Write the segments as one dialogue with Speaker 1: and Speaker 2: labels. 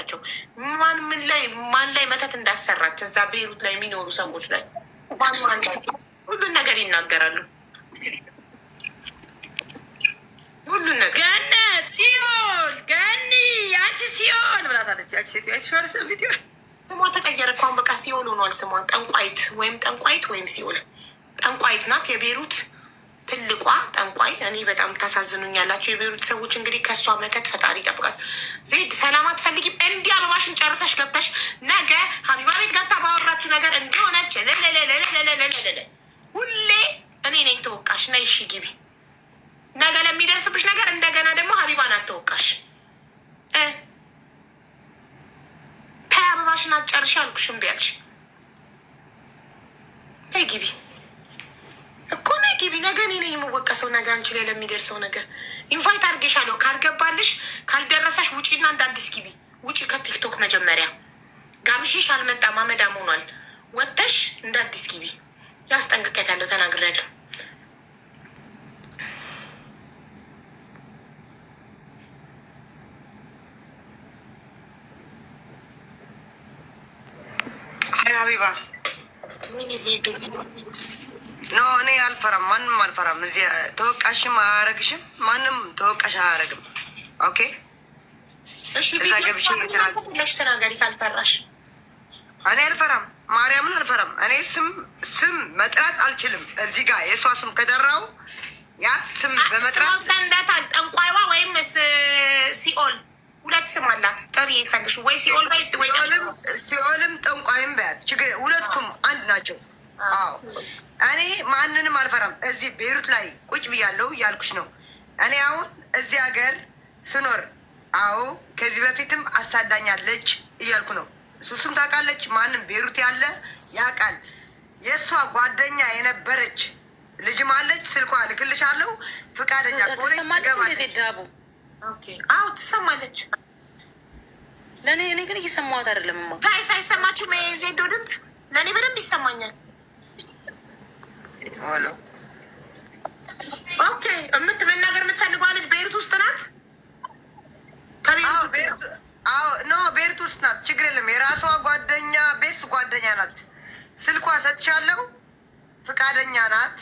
Speaker 1: አላቸው። ማን ላይ መተት እንዳሰራች እዛ ቤይሩት ላይ የሚኖሩ ሰዎች ላይ ማን ሁሉን ነገር ይናገራሉ። ሁሉን ነገር
Speaker 2: ገነት ሲኦል ገኒ አንቺ ሲኦል ብላታለች። ያቺ ሴት አይተሽዋል? ቪዲዮ
Speaker 1: ስሟ ተቀየረ እኮ አሁን በቃ ሲኦል ሆኗል ስሟ። ጠንቋይት ወይም ሲኦል ጠንቋይት ናት የቤይሩት ትልቋ ጠንቋይ። እኔ በጣም ታሳዝኑኛላችሁ የቤይሩት ሰዎች። እንግዲህ ከእሷ መተት ፈጣሪ ይጠብቃል። ዜድ ሰላም አትፈልጊም? እንዲህ አበባሽን ጨርሰሽ ገብተሽ ነገ ሀቢባ ቤት ገብታ ባወራችሁ ነገር እንዲሆነች ሁሌ እኔ ነኝ ተወቃሽ። ነይ እሺ ግቢ። ነገ ለሚደርስብሽ ነገር እንደገና ደግሞ ሀቢባ ናት ተወቃሽ። ተይ አበባሽን አትጨርሽ አልኩሽ፣ እምቢ አልሽ። ተይ ግቢ እኮ ነይ ግቢ። ነገ እኔ ነኝ የምወቀሰው። ነገ አንቺ ላይ ለሚደርሰው ነገር ኢንቫይት አድርጌሻለሁ። ካልገባልሽ ካልደረሰሽ ውጪና እንደ አዲስ ግቢ። ውጪ ከቲክቶክ መጀመሪያ ጋብዤሽ አልመጣም አመዳም ሆኗል። ወጥተሽ እንደ አዲስ ግቢ። ያስጠንቅቄያታለሁ፣ ተናግሬያለሁ።
Speaker 3: ሀቢባ ኖ እኔ አልፈራም፣ ማንም አልፈራም። እዚህ ተወቃሽም አያረግሽም፣ ማንም ተወቃሽ አያረግም። ኦኬ
Speaker 1: እሺ፣ እዛ ገብሽ ተናገሪ ካልፈራሽ።
Speaker 3: እኔ አልፈራም፣ ማርያምን አልፈራም። እኔ ስም መጥራት አልችልም። እዚህ ጋር የእሷ ስም ከጠራው ያ ስም በመጥራት
Speaker 1: እንዳታል። ጠንቋይዋ ወይም ሲኦል ሁለት ስም አላት። ጥሪ ይፈልሽ ወይ ሲኦል ወይ
Speaker 3: ሲኦልም ጠንቋይም በያት ችግር፣ ሁለቱም አንድ ናቸው። አዎ እኔ ማንንም አልፈራም። እዚህ ቤይሩት ላይ ቁጭ ብያለሁ እያልኩሽ ነው። እኔ አሁን እዚህ ሀገር ስኖር አዎ ከዚህ በፊትም አሳዳኛለች እያልኩ ነው። እሱም ታውቃለች። ማንም ቤይሩት ያለ ያውቃል። የእሷ ጓደኛ የነበረች ልጅም አለች። ስልኳ ልክልሻለሁ። ፍቃደኛ ከሆነ ትገባለች።
Speaker 1: አዎ ትሰማለች።
Speaker 2: ለእኔ እኔ ግን እየሰማሁት አይደለም።
Speaker 1: ሳይሰማችሁ ዜዶ ድምፅ ለእኔ በደንብ ይሰማኛል። ኦኬ መናገር የምትፈልገው ልጅ ቤይሩት ውስጥ ናት።
Speaker 3: ኖ ቤይሩት ውስጥ ናት። ችግር የለም። የራሷ ጓደኛ ቤስ ጓደኛ ናት። ስልኳ ሰጥቻለሁ። ፍቃደኛ ናት።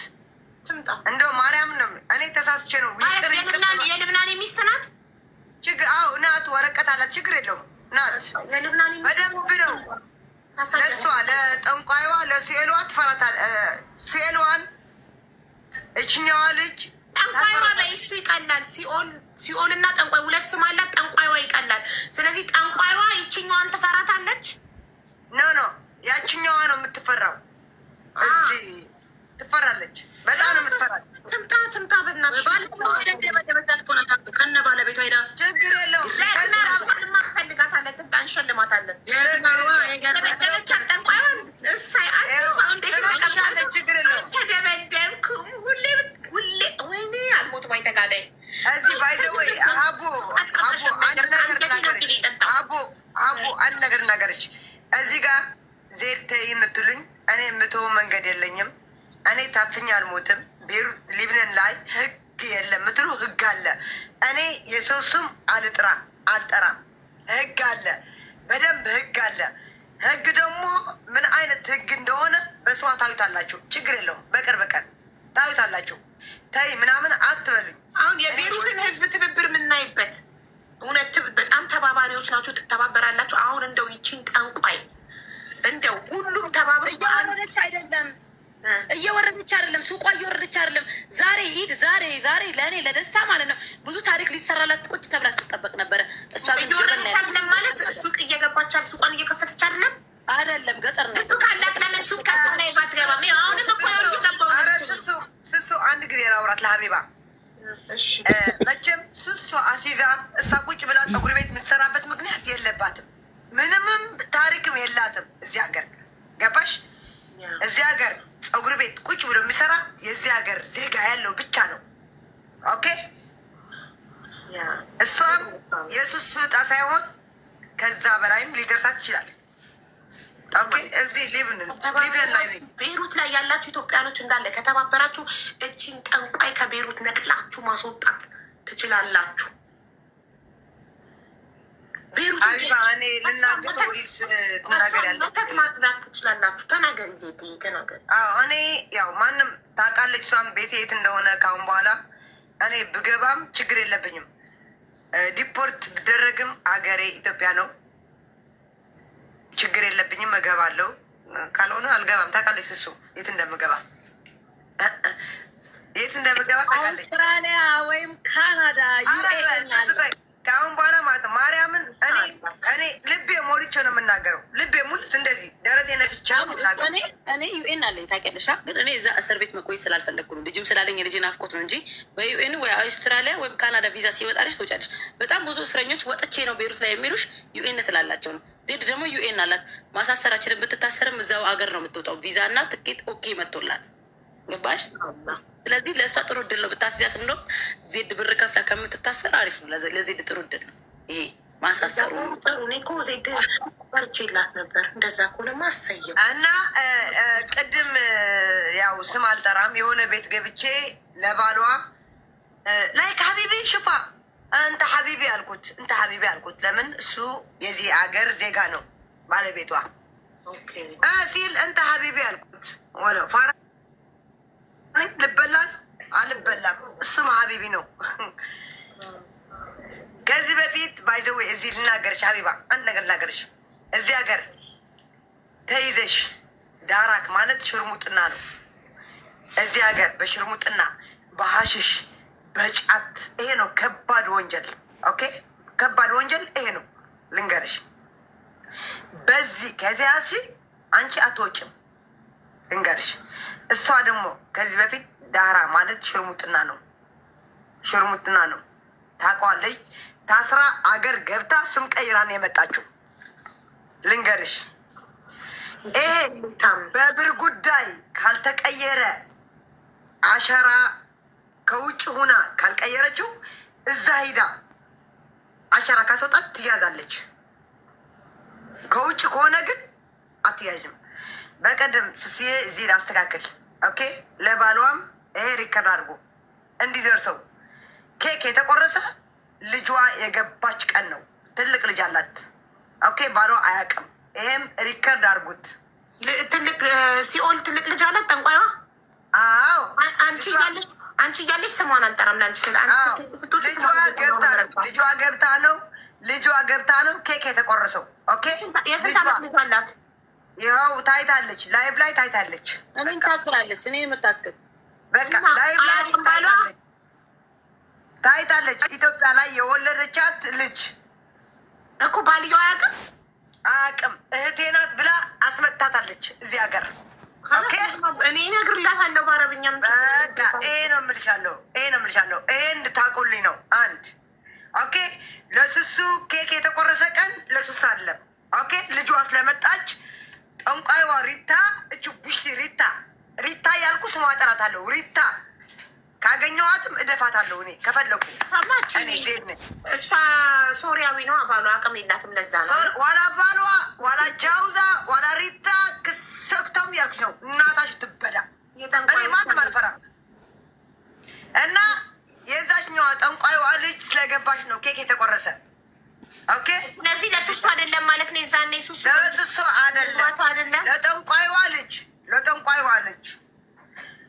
Speaker 1: ትምጣ።
Speaker 3: እንደው ማርያም ነው። እኔ ተሳስቼ ነው።
Speaker 1: የልብናኔ ሚስት ናት።
Speaker 3: አዎ ናት። ወረቀት አላት። ችግር የለውም። ናት። በደንብ ነው። ለእሷ ለጠንቋይዋ ለሲኤሏ ትፈራታል። ሲኤሏን እችኛዋ ልጅ
Speaker 1: ጠንቋይዋ በእሱ ይቀላል። ሲኦል እና ጠንቋይ ሁለት ስም አላት። ጠንቋይዋ ይቀላል። ስለዚህ ጠንቋይዋ ይችኛዋን ትፈራታለች።
Speaker 3: ኖ ያችኛዋ ነው የምትፈራው። እዚህ ትፈራለች። በጣም ነው የምትፈራት።
Speaker 1: ትምጣ በእናትሽ።
Speaker 2: ከነ ባለቤቷ ሄዳ
Speaker 3: ችግር የለውም።
Speaker 1: ፈልጋታለን። ትምጣ፣ እንሸልማታለን። ጠንቋይዋን
Speaker 3: ችግር የለውም።
Speaker 1: ተደበደብኩም ሁሌ ወይኔ አልሞትም። አይተጋዳይ
Speaker 3: እዚህ ባይዘወይ ሀቡ አንድ ነገር እናገርሽ። እዚህ ጋር ዜድ የምትሉኝ እኔ የምትሆን መንገድ የለኝም። እኔ ታፍኛ አልሞትም። ቤይሩት ሊብነን ላይ ህግ የለም ምትሉ ህግ አለ። እኔ የሰው ስም አልጠራም። ህግ አለ፣ በደንብ ህግ አለ። ህግ ደግሞ ምን አይነት ህግ እንደሆነ በስዋ ታዩታላችሁ። ችግር የለውም። በቅርብ ቀን ታዩታላችሁ። ተይ ምናምን አትበሉኝ።
Speaker 1: አሁን የቤይሩትን ህዝብ ትብብር የምናይበት እውነት በጣም ተባባሪዎች ናቸው። ትተባበራላችሁ። አሁን እንደው ይቺን ጠንቋይ እንደው ሁሉም ተባብሮ
Speaker 2: እየወረደች አይደለም፣ ሱቋ እየወረደች አይደለም። ዛሬ ሂድ ዛሬ ለእኔ ለደስታ ማለት ነው ብዙ ታሪክ ሊሰራላት ቁጭ ተብላ ስትጠበቅ ነበረ። እሷ
Speaker 1: እየወረደች አይደለም ማለት ሱቅ እየገባች ሱቋን እየከፈተች አይደለም
Speaker 2: ገጠር ነው
Speaker 1: ካላት ለምን ሱቅ ከፍታ ላይ ባትገባም? አሁንም እኮ
Speaker 3: ስሱ አንድ ጊዜ ላውራት ለሀቢባ። መቼም ስሱ አሲዛ እሳ ቁጭ ብላ ፀጉር ቤት የምትሰራበት ምክንያት የለባትም። ምንምም ታሪክም የላትም እዚህ ሀገር ገባሽ? እዚህ ሀገር ፀጉር ቤት ቁጭ ብሎ የሚሰራ የዚህ ሀገር ዜጋ ያለው ብቻ ነው። ኦኬ እሷም የሱስ እጣ ሳይሆን ከዛ በላይም ሊደርሳት ይችላል። እዚህ ሊብነን ላይ
Speaker 1: ቤይሩት ላይ ያላችሁ ኢትዮጵያኖች እንዳለ ከተባበራችሁ እቺን ጠንቋይ ከቤይሩት ነቅላችሁ ማስወጣት ትችላላችሁ። ቤይሩት
Speaker 3: እኔ ልናገር ወይስ ትናገር?
Speaker 1: ያለበት ማጽዳት ትችላላችሁ። ተናገሪ ዜድ ተናገሪ።
Speaker 3: እኔ ያው ማንም ታውቃለች እሷም ቤቴ የት እንደሆነ ካሁን በኋላ እኔ ብገባም ችግር የለብኝም። ዲፖርት ብደረግም ሀገሬ ኢትዮጵያ ነው። ችግር የለብኝም። እገባለሁ። ካልሆነ አልገባም። ታውቃለች እሱ የት እንደምገባ ታውቃለች።
Speaker 2: አውስትራሊያ ወይም ካናዳ
Speaker 3: ከአሁን በኋላ ማለት ነው ማርያምን እኔ ልቤ ሞልቼ ነው የምናገረው። ልቤ ሙልት እንደዚህ ደረቴ ነፍቻ ነው የምናገረው።
Speaker 2: እኔ ዩኤን አለኝ ታውቂያለሽ። ግን እኔ እዛ እስር ቤት መቆየት ስላልፈለግኩ ነው። ልጅም ስላለኝ የልጅ ናፍቆት ነው እንጂ በዩኤን ወይ አውስትራሊያ ወይም ካናዳ ቪዛ ሲወጣልሽ ትወጫለሽ። በጣም ብዙ እስረኞች ወጥቼ ነው ቤሩት ላይ የሚሉሽ ዩኤን ስላላቸው ነው። ዜድ ደግሞ ዩኤን አላት። ማሳሰራችንን ብትታሰርም እዛው አገር ነው የምትወጣው። ቪዛ እና ትኬት ኦኬ መቶላት ገባሽ? ስለዚህ ለእሷ ጥሩ እድል ነው ብታስያት። እንደውም ዜድ ብር ከፍላ ከምትታሰር አሪፍ ነው። ለዜድ ጥሩ እድል ነው ይሄ ማሳሰሩ።
Speaker 1: እኔ እኮ ዜድ በርቼላት ነበር። እንደዛ ከሆነ ማሰየው
Speaker 3: እና ቅድም ያው ስም አልጠራም የሆነ ቤት ገብቼ ለባሏ ላይክ ሀቢቢ ሽፋ እንተ ሀቢቢ አልኩት። እንተ ሀቢቢ አልኩት። ለምን እሱ የዚህ አገር ዜጋ ነው ባለቤቷ ሲል እንተ ሀቢቢ አልኩት። ወለ ፋራ ልበላል አልበላም። እሱም ሀቢቢ ነው። ከዚህ በፊት ባይዘዌ እዚህ ልናገርሽ ሀቢባ አንድ ነገር ልናገርሽ። እዚህ ሀገር ተይዘሽ ዳራክ ማለት ሽርሙጥና ነው። እዚህ ሀገር በሽርሙጥና በሀሽሽ በጫት ይሄ ነው ከባድ ወንጀል። ኦኬ ከባድ ወንጀል ይሄ ነው ልንገርሽ። በዚህ ከተያዝሽ አንቺ አትወጭም ልንገርሽ። እሷ ደግሞ ከዚህ በፊት ዳራ ማለት ሽርሙጥና ነው። ሽርሙጥና ነው ታውቀዋለች። ታስራ አገር ገብታ ስም ቀይራን የመጣችው ልንገርሽ። ይሄ በብር ጉዳይ ካልተቀየረ አሸራ ከውጭ ሁና ካልቀየረችው እዛ ሂዳ አሸራ ካስወጣት ትያዛለች። ከውጭ ከሆነ ግን አትያዥም። በቀደም ሱሲዬ እዚህ ላስተካክል ኦኬ። ለባሏም ይሄ ሪከርድ አድርጎ እንዲደርሰው ኬክ የተቆረሰ ልጇ የገባች ቀን ነው። ትልቅ ልጅ አላት ኦኬ። ባሏ አያውቅም። ይሄም ሪከርድ አድርጉት።
Speaker 1: ትልቅ ሲኦል ትልቅ ልጅ አላት ጠንቋይዋ።
Speaker 3: አዎ
Speaker 1: አንቺ እያለች ስሟን አልጠራም። ለአንቺ
Speaker 3: ልጇ ገብታ ነው ኬክ የተቆረሰው ኦኬ።
Speaker 1: የስንት ዓመት ልጅ አላት?
Speaker 3: ይኸው ታይታለች፣ ላይቭ ላይ ታይታለች።
Speaker 2: እኔም ታክላለች። እኔ የምታክል
Speaker 3: በቃ ላይቭ ላይ ታይታለች። ኢትዮጵያ ላይ የወለደቻት ልጅ
Speaker 1: እኮ ባልየው
Speaker 3: አያውቅም። እህቴ ናት ብላ አስመጥታታለች እዚህ ሀገር ኦኬ።
Speaker 1: እኔ እነግርላታለሁ በአረብኛም።
Speaker 3: በቃ ይሄ ነው የምልሻለሁ። ይሄ እንድታውቁልኝ ነው። አንድ ኦኬ። ለስሱ ኬክ የተቆረሰ ቀን ለሱስ አለም ኦኬ። ልጇ ስለመጣች ጠንቋይዋ ሪታ እቹ ቡሽ ሪታ ያልኩ ስሟ እጠራታለሁ። ሪታ ካገኘኋትም እደፋታለሁ። እኔ ከፈለኩ
Speaker 1: እሷ ሶሪያዊ ነው ባሏ፣ አቅም የላትም። ለዛ ነው
Speaker 3: ዋላ ባሏ ዋላ ጃውዛ ዋላ ሪታ ክሰክተም ያልኩሽ ነው። እናታችሁ ትበዳ። እኔ ማንም አልፈራም። እና የዛችኛዋ ጠንቋይዋ ልጅ ስለገባች ነው ኬክ የተቆረሰ ኦኬ።
Speaker 1: ለዚህ ለሱሱ አይደለም ማለት ነው። የዛኔ ሱሱ
Speaker 3: ለሱሱ አይደለም፣ ለጠንቋይዋ ልጅ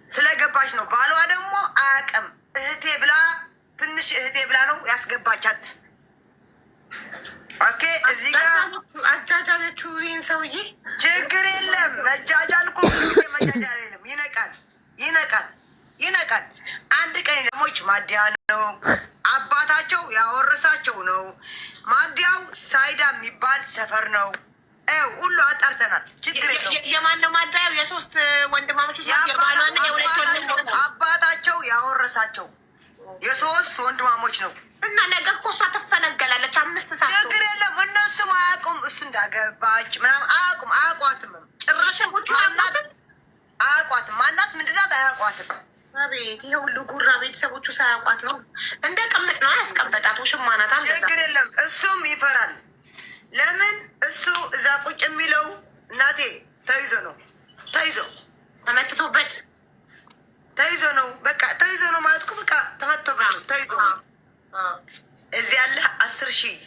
Speaker 3: ስለገባች ነው። ባሏ ደግሞ አያውቅም። ትንሽ እህቴ ብላ ነው ያስገባቻት ኦኬ። እዚህ ጋር
Speaker 1: አጃጃለችው ይህን ሰውዬ።
Speaker 3: ችግር የለም መጃጃል እኮ መጃጃል የለም። ይነቃል። አንድ ቀን ደሞች ማዲያ ነው አባታቸው ያወረሳቸው ነው። ማዲያው ሳይዳ የሚባል ሰፈር ነው። ሁሉ አጣርተናል። ችግር የለም።
Speaker 1: የማን ነው ማዲያው? የሶስት ወንድማሞች
Speaker 3: አባታቸው ያወረሳቸው የሶስት ወንድማሞች ነው።
Speaker 1: እና ነገ እኮ እሷ ትፈነገላለች። 5 ሰዓት
Speaker 3: ችግር የለም። እነሱም አያውቁም እሱ እንዳገባች ምናምን አያውቋትም። ጭራሽ አያውቋትም። ማናት ምንድናት አያውቋትም።
Speaker 1: አቤት ይሄ ሁሉ ጉራ ቤተሰቦቹ ሳያውቋት ነው። እንደ ቅምጥ ነው ያስቀመጣት። ውሽማ ናት።
Speaker 3: ችግር የለም። እሱም ይፈራል። ለምን እሱ እዛ ቁጭ የሚለው እናቴ ተይዞ
Speaker 1: ተመትቶበት
Speaker 3: ነው። በቃ ተይዞ ነው ማለት እኮ በቃ ተመቶበት ነው። ተይዞ ነው። እዚህ ያለ 10,000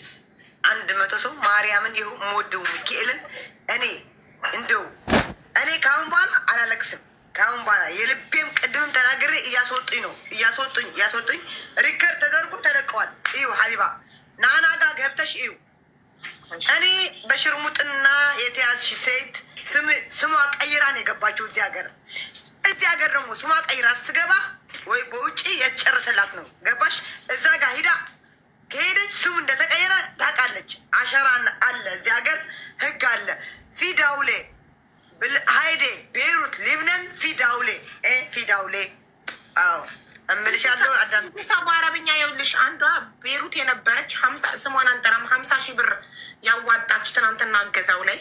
Speaker 3: 100 ሰው ማርያምን ይሁ የምወደው ሚካኤልን እኔ ከአሁን በኋላ አላለቅስም። ከአሁን በኋላ የልቤም ቅድምም ተናግሬ እያስወጡኝ ሪከርድ ተደርጎ ተለቀዋል። እዩ ሀቢባ ናና ጋር ገብተሽ እዩ። እኔ በሽርሙጥና የተያዝሽ ሴት ስሟ ቀይራ ነው የገባችው እዚህ ሀገር ደግሞ ስሟ ቀይራ ስትገባ ወይ በውጭ የተጨረሰላት ነው ገባሽ? እዛ ጋር ሂዳ ከሄደች ስሙ እንደተቀየረ ታውቃለች። አሸራ አለ እዚህ ሀገር ህግ አለ። ፊዳውሌ ሀይዴ ቤይሩት ሊብነን ፊዳውሌ አዎ እምልሻለሁ።
Speaker 1: ሰው በአረብኛ የውልሽ አንዷ ቤሩት የነበረች ስሟን አንጠራም 50 ሺህ ብር ያዋጣች ትናንትና እገዛው ላይ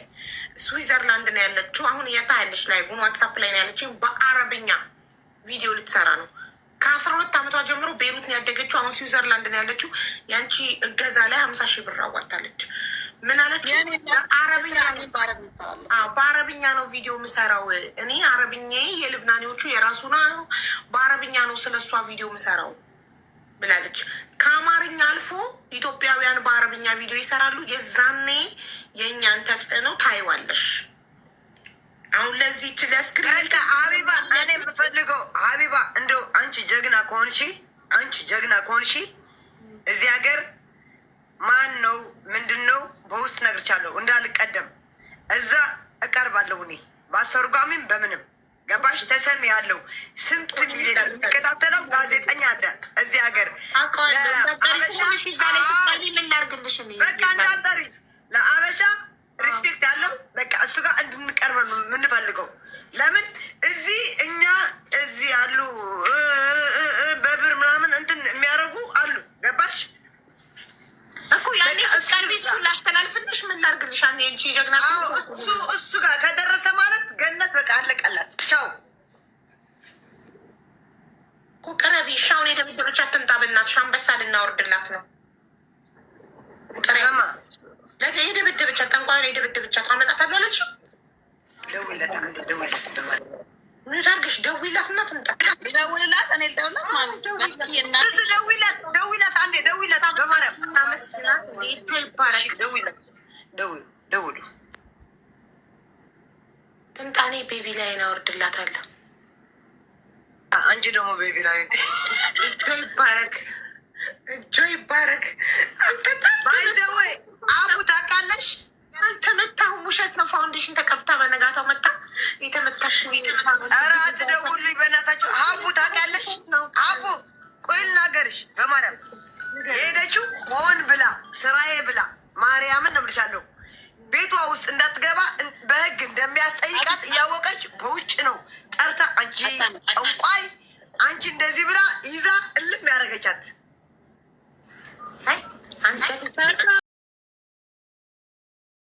Speaker 1: ስዊዘርላንድ ነው ያለችው። አሁን እየታያለች ላይቭን ዋትሳፕ ላይ ነው ያለችው። በአረብኛ ቪዲዮ ልትሰራ ነው። ከ12 ዓመቷ ጀምሮ ቤሩት ነው ያደገችው። አሁን ስዊዘርላንድ ነው ያለችው። ያንቺ እገዛ ላይ 50 ሺህ ብር አዋጣለች። ምን አለችው? በአረብኛ ነው ቪዲዮ ምሰራው እኔ አረብኛ የልብናኔዎቹ የራሱ ነው። በአረብኛ ነው ስለሷ ቪዲዮ ምሰራው ብላለች። ከአማርኛ አልፎ ኢትዮጵያውያን በአረብኛ ቪዲዮ ይሰራሉ። የዛኔ የእኛን ተጽዕኖ ታይዋለሽ። አሁን ለዚህ ለስክሪን
Speaker 3: ሀቢባ እኔ የምፈልገው ሀቢባ እንደው አንቺ ጀግና ከሆንሺ እዚህ ሀገር ማን ነው ምንድን ነው በውስጥ ነግርቻለሁ እንዳልቀደም እዛ እቀርባለሁ። እኔ በአስተርጓሚም በምንም ገባሽ? ተሰሚ ያለው ስንት ሚሊዮን የሚከታተለው ጋዜጠኛ አለ እዚህ ሀገር። በቃ እንዳጠሪ ለአበሻ ሪስፔክት ያለው በቃ እሱ ጋር እንድንቀርብ ነው የምንፈልገው። ለምን እኛ እዚህ ያሉ በብር ምናምን እንትን የሚያደርጉ አሉ ገባሽ
Speaker 1: እኮ ያኔ ስቀርቢ እሱ ላስተላልፍልሽ ምን ላድርግልሽ? አንዴ እንቺ ጀግና
Speaker 3: እሱ ጋር ከደረሰ ማለት ገነት በቃ አለቀላት። ቻው
Speaker 1: እኮ ቅረቢ። ሻውን የደበደበች አትምጣ በእናትሽ። አንበሳ ልናወርድላት ነው። የደበደበቻት ጠንቋይ የደበደበቻት አመጣታለሁ አለችው።
Speaker 3: ደውይላት
Speaker 1: ምን ታርግሽ? ደውይላት እና ትምጣ።
Speaker 2: ደውልላት እኔ
Speaker 3: ደውይላት አንዴ ደውይላት በማርያም
Speaker 1: መስላት ቶ ይባረክ።
Speaker 3: ደውሉ
Speaker 1: ትምጣኔ ቤቢ ላይ እናወርድላታለሁ።
Speaker 3: አንቺ ደግሞ ቤቢ ላይ
Speaker 1: እጆ ይባረክ።
Speaker 3: ባይዘወይ አቡ ታውቃለሽ?
Speaker 1: አልተመታሁም። ውሸት ነው። ፋውንዴሽን ተቀብታ በነጋታው መታ የተመታችው።
Speaker 3: ኧረ አትደውሉኝ በእናታችሁ። አቡ ታውቂያለሽ? አቡ ቆይ ልናገርሽ በማርያም የሄደችው ሆን ብላ ስራዬ ብላ ማርያምን ነው የምልሻለሁ። ቤቷ ውስጥ እንዳትገባ በህግ እንደሚያስጠይቃት እያወቀች በውጭ ነው ጠርታ አንቺ ጠንቋይ አንቺ እንደዚህ ብላ ይዛ እልም ያደረገቻት።